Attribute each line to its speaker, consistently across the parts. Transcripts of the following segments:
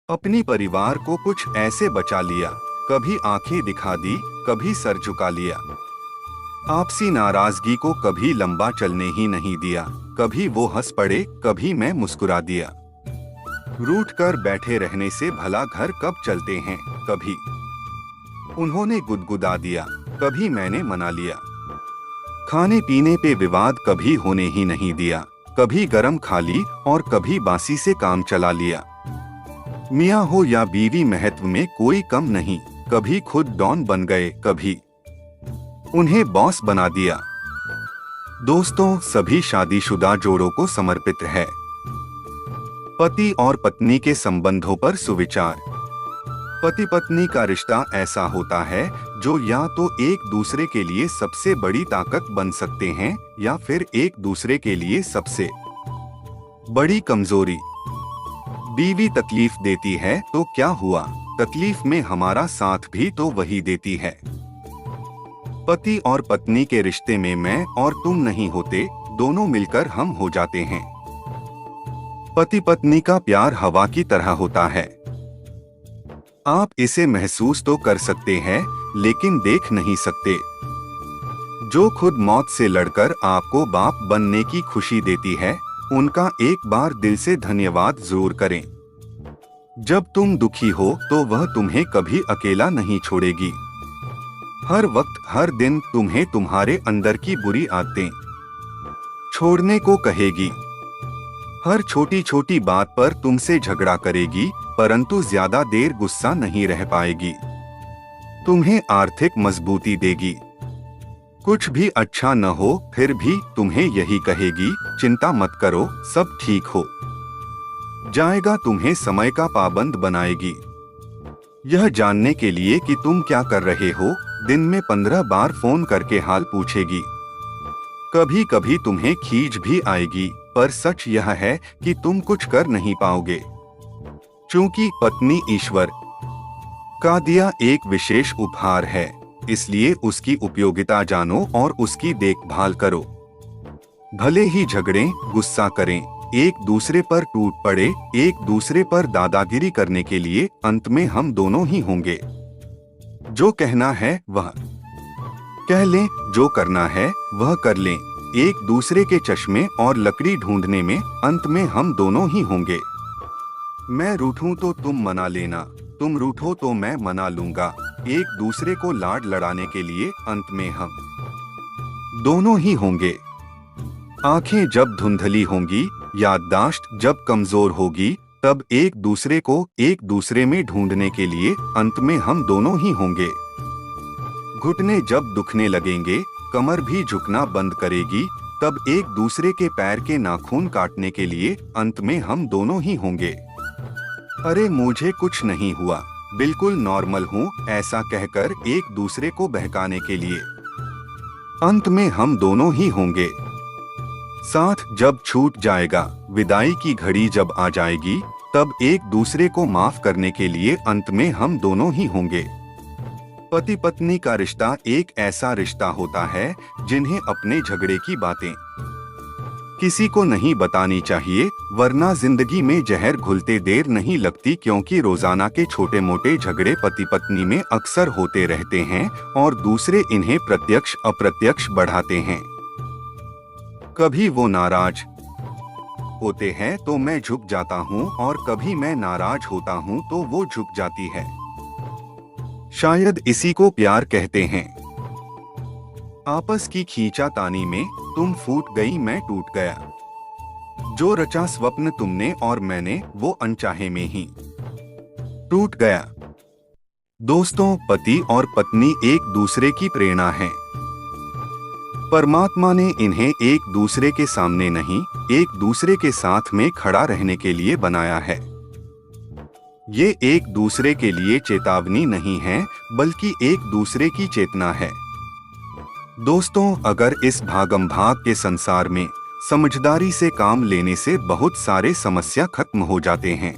Speaker 1: अपनी परिवार को कुछ ऐसे बचा लिया, कभी आंखें दिखा दी, कभी सर झुका लिया। आपसी नाराजगी को कभी लंबा चलने ही नहीं दिया, कभी वो हंस पड़े, कभी मैं मुस्कुरा दिया। रूठ कर बैठे रहने से भला घर कब चलते हैं, कभी उन्होंने गुदगुदा दिया, कभी मैंने मना लिया। खाने पीने पे विवाद कभी होने ही नहीं दिया, कभी गरम खा ली और कभी बासी से काम चला लिया। मियाँ हो या बीवी महत्व में कोई कम नहीं, कभी खुद डॉन बन गए, कभी उन्हें बॉस बना दिया। दोस्तों, सभी शादीशुदा जोड़ों को समर्पित है पति और पत्नी के संबंधों पर सुविचार। पति पत्नी का रिश्ता ऐसा होता है जो या तो एक दूसरे के लिए सबसे बड़ी ताकत बन सकते हैं या फिर एक दूसरे के लिए सबसे बड़ी कमजोरी। बीवी तकलीफ देती है तो क्या हुआ, तकलीफ में हमारा साथ भी तो वही देती है। पति और पत्नी के रिश्ते में मैं और तुम नहीं होते, दोनों मिलकर हम हो जाते हैं। पति पत्नी का प्यार हवा की तरह होता है। आप इसे महसूस तो कर सकते हैं लेकिन देख नहीं सकते। जो खुद मौत से लड़कर आपको बाप बनने की खुशी देती है, उनका एक बार दिल से धन्यवाद जरूर करें। जब तुम दुखी हो तो वह तुम्हें कभी अकेला नहीं छोड़ेगी। हर वक्त हर दिन तुम्हें तुम्हारे अंदर की बुरी आदतें छोड़ने को कहेगी। हर छोटी छोटी बात पर तुमसे झगड़ा करेगी, परंतु ज्यादा देर गुस्सा नहीं रह पाएगी। तुम्हें आर्थिक मजबूती देगी। कुछ भी अच्छा न हो फिर भी तुम्हें यही कहेगी, चिंता मत करो, सब ठीक हो जाएगा। तुम्हें समय का पाबंद बनाएगी। यह जानने के लिए कि तुम क्या कर रहे हो, दिन में 15 बार फोन करके हाल पूछेगी। कभी कभी तुम्हें खींच भी आएगी, पर सच यह है कि तुम कुछ कर नहीं पाओगे। क्योंकि पत्नी ईश्वर का दिया एक विशेष उपहार है, इसलिए उसकी उपयोगिता जानो और उसकी देखभाल करो। भले ही झगड़ें, गुस्सा करें, एक दूसरे पर टूट पड़े, एक दूसरे पर दादागिरी करने के लिए अंत में हम दोनों ही होंगे। जो कहना है वह कह लें, जो करना है वह कर लें। एक दूसरे के चश्मे और लकड़ी ढूंढने में अंत में हम दोनों ही होंगे। मैं रूठूं तो तुम मना लेना, तुम रूठो तो मैं मना लूंगा। एक दूसरे को लाड लड़ाने के लिए अंत में हम दोनों ही होंगे। आंखें जब धुंधली होंगी, याददाश्त जब कमजोर होगी, तब एक दूसरे को एक दूसरे में ढूंढने के लिए अंत में हम दोनों ही होंगे। घुटने जब दुखने लगेंगे, कमर भी झुकना बंद करेगी, तब एक दूसरे के पैर के नाखून काटने के लिए अंत में हम दोनों ही होंगे। अरे मुझे कुछ नहीं हुआ, बिल्कुल नॉर्मल हूँ, ऐसा कहकर एक दूसरे को बहकाने के लिए अंत में हम दोनों ही होंगे। साथ जब छूट जाएगा, विदाई की घड़ी जब आ जाएगी, तब एक दूसरे को माफ करने के लिए अंत में हम दोनों ही होंगे। पति पत्नी का रिश्ता एक ऐसा रिश्ता होता है जिन्हें अपने झगड़े की बातें किसी को नहीं बतानी चाहिए, वरना जिंदगी में जहर घुलते देर नहीं लगती। क्योंकि रोजाना के छोटे मोटे झगड़े पति पत्नी में अक्सर होते रहते हैं और दूसरे इन्हें प्रत्यक्ष अप्रत्यक्ष बढ़ाते हैं। कभी वो नाराज होते हैं तो मैं झुक जाता हूँ और कभी मैं नाराज होता हूँ तो वो झुक जाती है। शायद इसी को प्यार कहते हैं। आपस की खींचातानी में तुम फूट गई, मैं टूट गया। जो रचा स्वप्न तुमने और मैंने, वो अनचाहे में ही टूट गया। दोस्तों, पति और पत्नी एक दूसरे की प्रेरणा है। परमात्मा ने इन्हें एक दूसरे के सामने नहीं, एक दूसरे के साथ में खड़ा रहने के लिए बनाया है। ये एक दूसरे के लिए चेतावनी नहीं है, बल्कि एक दूसरे की चेतना है। दोस्तों, अगर इस भागम भाग के संसार में समझदारी से काम लेने से बहुत सारे समस्या खत्म हो जाते हैं।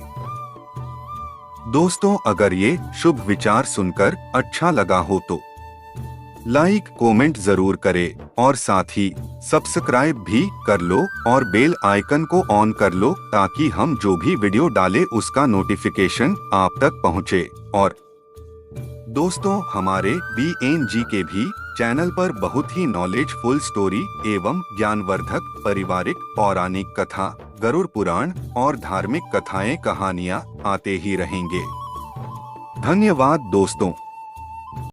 Speaker 1: दोस्तों, अगर ये शुभ विचार सुनकर अच्छा लगा हो तो लाइक कमेंट जरूर करें और साथ ही सब्सक्राइब भी कर लो और बेल आइकन को ऑन कर लो ताकि हम जो भी वीडियो डालें उसका नोटिफिकेशन आप तक पहुंचे। और दोस्तों, हमारे BNG के भी चैनल पर बहुत ही नॉलेजफुल स्टोरी एवं ज्ञानवर्धक पारिवारिक पौराणिक कथा, गरुड़ पुराण और धार्मिक कथाएं कहानियां आते ही रहेंगे। धन्यवाद दोस्तों।